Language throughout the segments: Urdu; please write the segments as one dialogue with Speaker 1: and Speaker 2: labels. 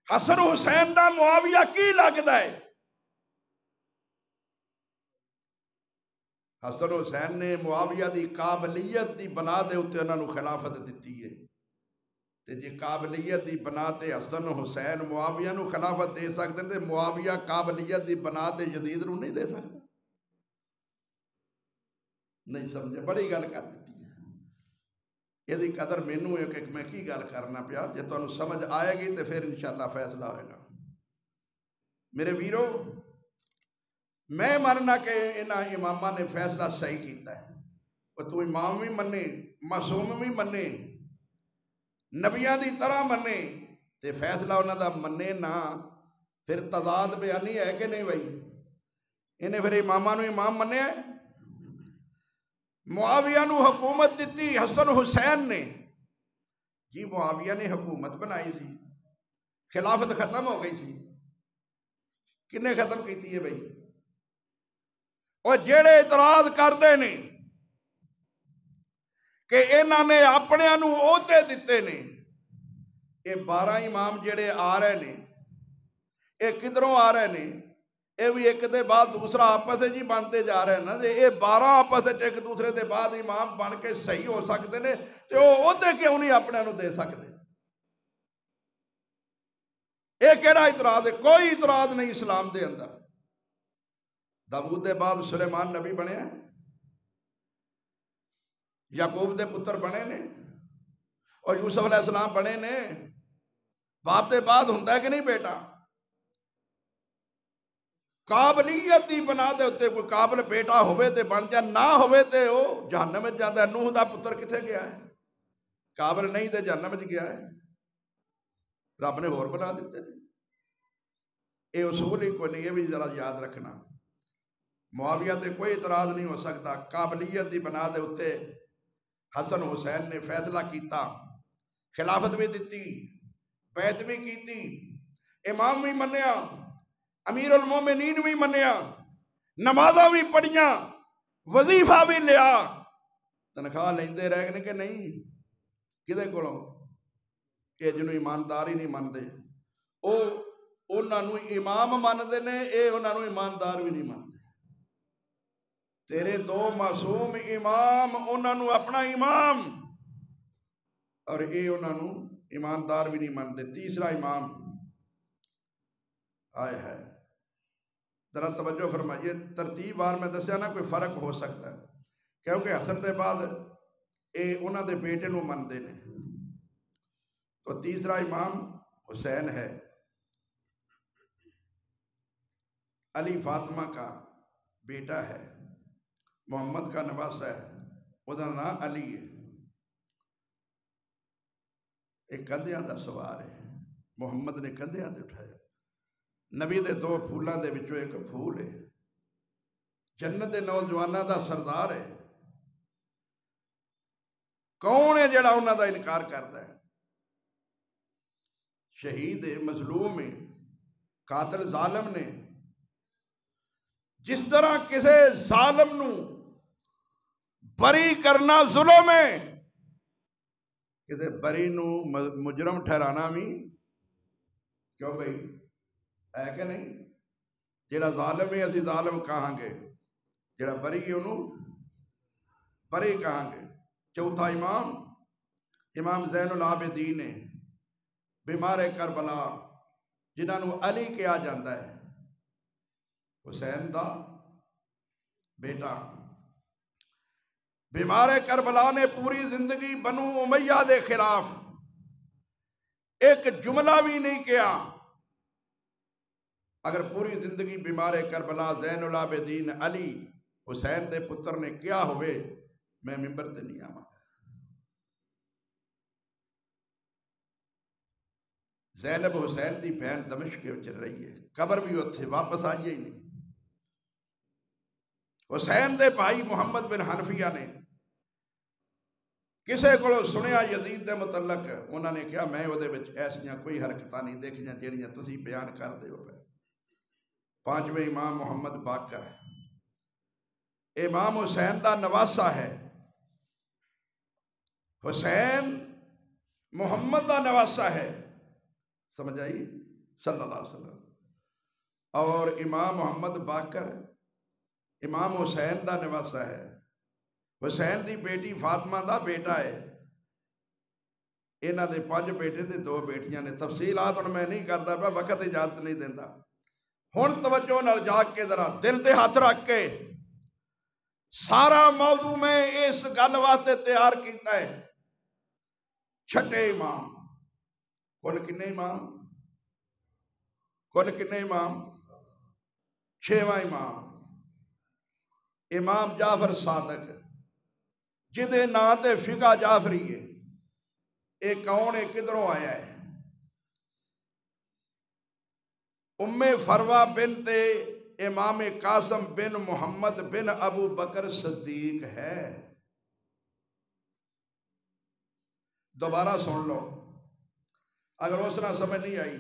Speaker 1: حسن حسین دا معاویہ کی لگدا ہے؟ حسن حسین نے معاویہ دی قابلیت دی بنا دے اتے انہاں نو خلافت دتی ہے، تے جے قابلیت دی بنا تے حسن حسین معاویہ نو خلافت دے سکتے ہیں تے معاویہ قابلیت دی بنا تے یزید نو نہیں دے سکتا؟ نہیں سمجھے؟ بڑی گل کر دیتی ہے یہ دی قدر مینوں ہے کہ میں کی گل کرنا پیا، جے تانوں سمجھ آئے گی تے پھر انشاءاللہ فیصلہ ہوئے گا۔ میرے ویرو، میں ماننا کہ انہاں اماماں نے فیصلہ صحیح کیتا ہے، اور تو امام بھی منے، معصوم بھی منے، نبیاں دی طرح منے، تے فیصلہ انہاں دا منے نہ، پھر تضاد بیانی ہے کہ نہیں بھائی؟ انہیں پھر اماماں نو امام منے ہے؟ معاویہ نو حکومت دیتی حسن حسین نے، جی معاویہ نے حکومت بنائی سی، خلافت ختم ہو گئی سی، کنے ختم کیتی ہے بھائی؟ اور جیڑے اعتراض کردے نے کہ انہاں نے اپنے انو عہدے دیتے نے، یہ 12 امام جیڑے آ رہے نے، یہ کدھروں آ رہے نے؟ یہ بھی ایک دے بعد دوسرا آپس جی بنتے جا رہے ہیں نا، یہ 12 آپس ایک دوسرے دے بعد امام بن کے صحیح ہو سکتے نے، تو وہ عہدے کیوں نہیں اپنے انو دے سکتے؟ یہ کیڑا اعتراض ہے؟ کوئی اعتراض نہیں اسلام دے اندر۔ داؤد دے بعد سلیمان نبی بنے ہیں، یعقوب دے پتر بنے نے، اور یوسف علیہ السلام بنے نے، باپ دے بعد ہوندا ہے کہ نہیں بیٹا؟ قابلیت دی بنا دے ہوتے کوئی قابل بیٹا ہوئے تے بن جا، نہ ہوئے تے وہ جہنم میں جاندہ ہے۔ نوح دا پتر کتے گیا ہے؟ قابل نہیں تے جہنم میں گیا ہے، رب نے اور بنا دیتے ہیں۔ یہ اصول ہی کوئی نہیں، یہ بھی ذرا یاد رکھنا۔ معاویہ تے کوئی اعتراض نہیں ہو سکتا، قابلیت دی بنا دے ہوتے حسن حسین نے فیصلہ کیتا، خلافت بھی دیتی، بیعت بھی کیتی، امام بھی منیا، امیر المومنین بھی منیا، نمازاں بھی پڑھیاں، وظیفہ بھی لیا، تنخواہ لیندے رہ گئے کہ نہیں؟ کدے کولوں؟ کہ جنہوں ایماندار ہی نہیں ماندے، انہاں نو امام ماندے نے، اے انہاں نو ایماندار بھی نہیں ماندے۔ تیرے 2 معصوم امام انہاں نو اپنا امام، اور اے انہاں نو ایماندار بھی نہیں ماندے۔ تیسرا امام آئے ہے، ذرا توجہ فرمائیے، ترتیب بار میں دسیا نا کوئی فرق ہو سکتا ہے، کیونکہ حسن دے بعد اے انہاں دے بیٹے نو مندے نے، تو تیسرا امام حسین ہے، علی فاطمہ کا بیٹا ہے، محمد کا نواسہ ہے، وہ دا نام علی ہے، ایک کندھیاں دا سوار ہے، محمد نے کندھیاں دے اٹھایا، نبی دے 2 پھولاں دے وچوں ایک پھول ہے، جنت دے نوجواناں دا سردار ہے۔ کون ہے جڑا انہاں دا انکار کرتا ہے؟ شہید ہے، مظلوم ہے، قاتل ظالم نے، جس طرح کسے ظالم نو بری کرنا ظلم ہے، کسے بری نو مجرم ٹھہرانا بھی، کیوں بھئی ہے کہ نہیں؟ جڑا ظالم ہے اسی ظالم کہاں گے، جڑا بری ہے انہوں بری کہاں گے۔ چوتھا امام زین العابدین ہے، بیمار کربلا، جنہاں نو علی کیا جاندہ ہے، حسین دا بیٹا، بیمار کربلا نے پوری زندگی بنو امیہ دے خلاف ایک جملہ بھی نہیں کیا۔ اگر پوری زندگی بیمار کربلا زین العابدین علی حسین دے پتر نے کیا ہوئے، میں ممبر تے نہیں آواں۔ زینب حسین دی بہن دمشق کے چل رہی ہے، قبر بھی اتھے، واپس آئیے ہی نہیں۔ حسین دے بھائی محمد بن حنفیہ نے کسے کو سنیا یزید دے متعلق، انہوں نے کہا میں وہ دے وچ ایسیاں کوئی حرکتاں نہیں دیکھیاں جیڑیاں تسی بیان کر دے ہو پہ۔ 5ویں امام محمد باقر ہے، امام حسین دا نواسہ ہے، حسین محمد دا نواسہ ہے، سمجھ آئی؟ صلی اللہ علیہ وسلم. اور امام محمد باقر امام حسین دا نواسا ہے. حسین دی بیٹی فاطمہ دا بیٹا ہے. انہاں دے 5 بیٹے تے 2 بیٹیاں نے. تفصیلات ہن میں نہیں کردا پیا، وقت اجازت نہیں دیندا. ہن توجہ نال جاگ کے ذرا دل تے ہاتھ رکھ کے سارا موضوع میں اس گل واسطے تیار کیتا ہے. چھٹے امام کل کنے امام؟ کل کنے امام؟ 6واں امام امام جعفر صادق، جدے نام تے فقہ جعفری ہے. اے کون ہے؟ کدھروں آیا ہے؟ ام فروہ بنت امام قاسم بن محمد بن ابو بکر صدیق ہے. دوبارہ سن لو اگر اس نہ سمجھ نہیں آئی.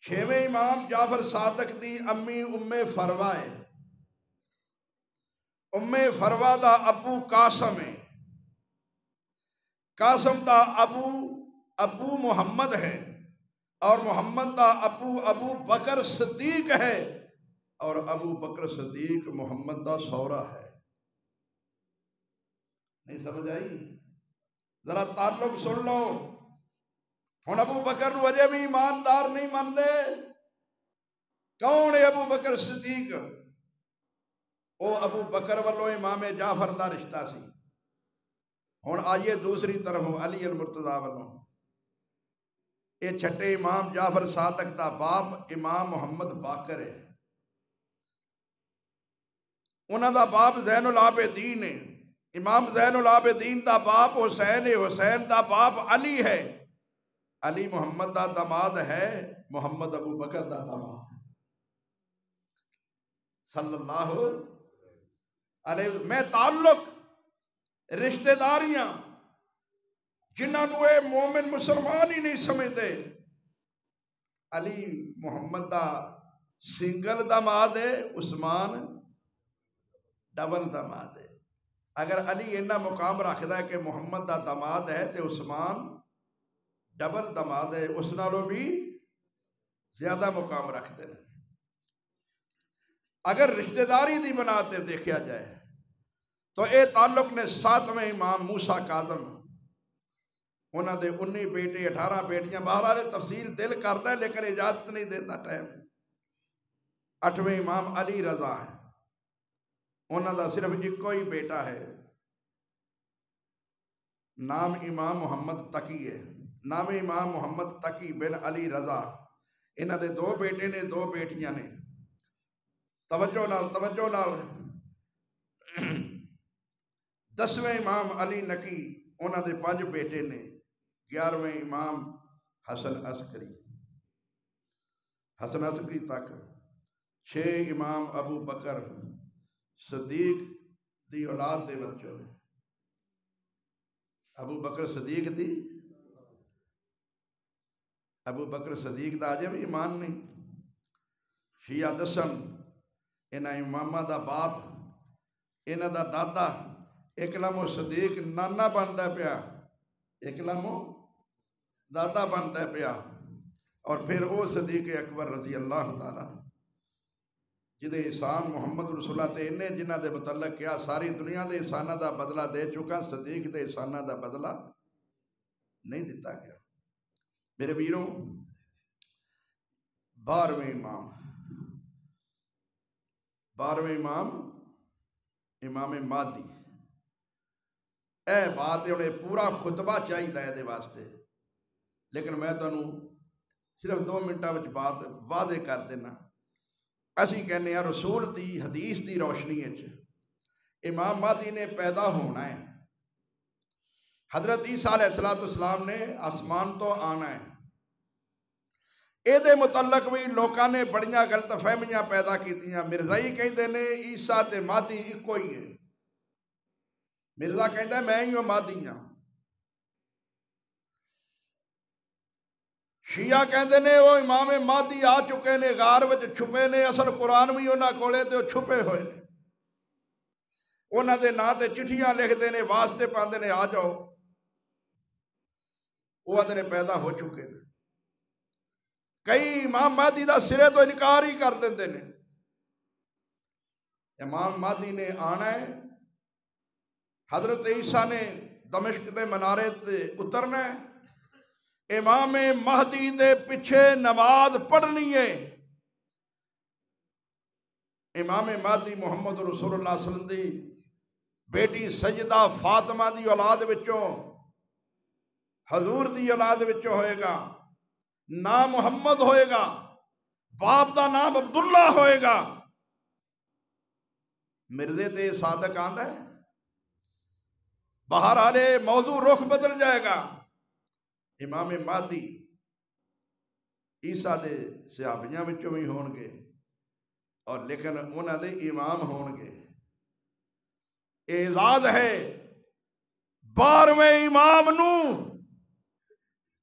Speaker 1: 6ویں امام جعفر صادق دی امی ام فروہ ہے. ام فروہ دا ابو قاسم ہے. قاسم دا ابو محمد ہے، اور محمد دا ابو بکر صدیق ہے، اور ابو بکر صدیق محمد دا سورا ہے. نہیں سمجھ آئی؟ ذرا تعلق سن لو. ہن ابو بکر نو اجے بھی ایماندار نہیں مندے. کون ہے ابو بکر صدیق؟ او ابو بکر والوں امام جعفر دا رشتہ سی. ہن آئیے دوسری طرف علی المرتضیٰ والوں. یہ چھٹے امام جعفر صادق دا باپ امام محمد باقر ہے. انہاں دا باپ زین العابدین ہے. امام زین العابدین دا باپ حسین ہے. حسین دا باپ علی ہے. علی محمد دا داماد ہے. محمد ابو بکر دا داماد ہے صلی اللہ علیہ وسلم. میں تعلق رشتہ داریاں جنہاں نو اے مومن مسلمان ہی نہیں سمجھتے. علی محمد دا سنگل داماد ہے، عثمان ڈبل داماد ہے. اگر علی انہا مقام رکھدا ہے کہ محمد دا داماد ہے تے عثمان ڈبل داماد ہے، اس نالوں بھی زیادہ مقام رکھتے ہیں. اگر رشتہ داری دی بنا تے دیکھیا جائے تو اے تعلق نے 7ویں امام موسیٰ کاظم، انہاں دے 19 بیٹے 18 بیٹیاں. بہرحال تفصیل دل کرتا ہے لیکن اجازت نہیں دیتا ٹائم. 8ویں امام علی رضا ہے. انہاں دا صرف ایکو ہی بیٹا ہے، نام امام محمد تقی ہے. نام امام محمد تقی بن علی رضا. انہاں دے 2 بیٹے نے 2 بیٹیاں نے. توجہ نال 10ویں امام علی نقی، انہاں دے 5 بیٹے نے. 11ویں امام حسن عسکری تک. 6 امام ابو بکر صدیق دی اولاد دے بچوں نے. ابو بکر صدیق دا آجے بھی ایمان نہیں. شیعہ دسن انہاں امامہ دا باپ، انہاں دا دادا اکرم صدیق نانا بنتا پیا، اکرم دادا بنتا پیا. اور پھر او صدیق اکبر رضی اللہ تعالیٰ جدے احسان محمد رسول اللہ تے انہیں جنہ دے متعلق کیا ساری دنیا دے احسانہ دا بدلہ دے چکا، صدیق دے احسانہ دا بدلہ نہیں دیتا گیا. میرے ویروں، 12ویں امام امام مہدی. اے بات ہے انہیں پورا خطبہ چاہیے دے واسطے، لیکن میں تو صرف 2 منٹاں وچ بات واضح کر دینا. اسی کہنے ہیں رسول دی حدیث دی روشنی وچ امام مہدی نے پیدا ہونا ہے. حضرت عیسیٰ علیہ السلام نے آسمان تو آنا ہے. اے دے متعلق بھی لوکاں نے بڑیاں غلط فہمیاں پیدا کیتیاں. مرزائی کہندے نے عیسیٰ تے مہدی ایکو ہی ہے. مرزا کہندا ہے میں ہی ہوں مہدی ہاں. شیعہ کہندے نے وہ امام مہدی آ چکے نے، غار وچ چھپے نے. اصل قرآن بھی انہاں کولے تے وہ چھپے ہوئے نے. انہاں دے نا تے چٹھیاں لکھتے نے، واسطے پاندے نے آ جاؤ. وہ آدھے نے پیدا ہو چکے نے. کئی امام مہدی دا سرے تو انکار ہی کر دیندے نے۔ امام مہدی نے آنا ہے، حضرت عیسیٰ نے دمشق دے منارے تے اترنا ہے، امام مہدی دے پیچھے نماز پڑھنی ہے۔ امام مہدی محمد رسول اللہ صلی اللہ علیہ وسلم دی بیٹی سیدہ فاطمہ دی اولاد وچوں، حضور دی اولاد وچوں ہوئے گا، نام محمد ہوئے گا، باپ دا نام عبداللہ ہوئے گا۔ مرزے تے صادق آندہ ہے، بہرحال موضوع رخ بدل جائے گا۔ امام مہدی عیسیٰ دے صحابیاں وچوں بھی ہون گے اور لیکن انہاں دے امام ہون گے۔ اعزاز ہے 12ویں امام نو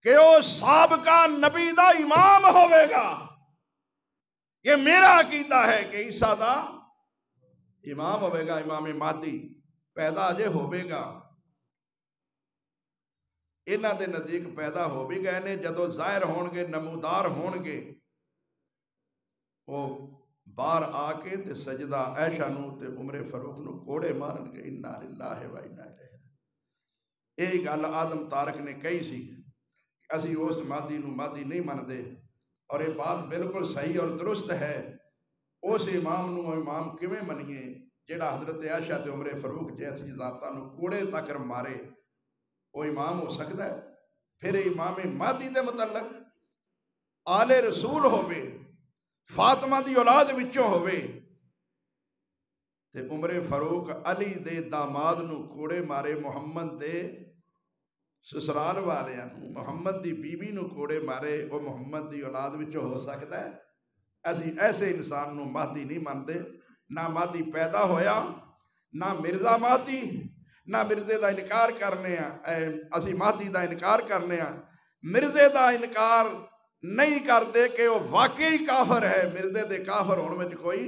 Speaker 1: کہ وہ سابقہ نبی دا امام ہوئے گا۔ یہ میرا عقیدہ ہے کہ عیسیٰ دا امام ہوئے گا، امام مہدی پیدا اجے ہوئے گا۔ انہاں دے نزدیک پیدا ہو بھی گئے نے، جدو ظاہر ہون گے، نمودار ہون گے، وہ باہر آ کے تے سجدہ عائشہ نو تے عمر فاروق نو کوڑے مارن گے۔ انا للہ و انا الیہ۔ یہی گل آدم طارق نے کہی سی، اسی اس مہدی نو مہدی نہیں مندے، اور یہ بات بالکل صحیح اور درست ہے۔ اس امام نو امام کیویں منیے جیڑا حضرت عائشہ تے عمر فاروق جیسی ذاتاں نو کوڑے تک مارے؟ وہ امام ہو سکتا ہے؟ پھر امام مہدی دے متعلق آل رسول ہوئے، فاطمہ دی اولاد وچوں ہوئے، تے عمر فاروق علی دے داماد نو کوڑے مارے، محمد دے سسرال والیاں نو، محمد دی بی بی نو کوڑے مارے، وہ محمد دی اولاد وچوں ہو سکتا ہے؟ ایسے انسان نو مہدی نہیں مانتے۔ نہ مہدی پیدا ہویا، نہ مرزا مہدی، نہ مرزے دا انکار کرنے ہیں، اسی مہدی دا انکار کرنے ہیں۔ مرزے دا انکار نہیں کرتے کہ وہ واقعی کافر ہے، مرزے دے کافر ہونے میں کوئی،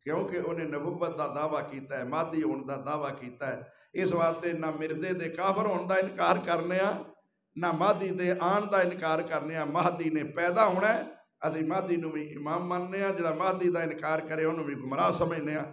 Speaker 1: کیونکہ انہیں نبوت دا دعویٰ کیتا ہے، مہدی ہونے دا دعویٰ کیتا ہے۔ اس واسطے نہ مرزے دے کافر ہونے دا انکار کرنے ہیں، نہ مہدی دے آن دا انکار کرنے ہیں۔ مہدی نے پیدا ہونا ہے، اسی مہدی نو بھی امام ماننے ہیں، جڑا مہدی دا انکار کرے انہوں بھی گمراہ سمجھنے ہیں۔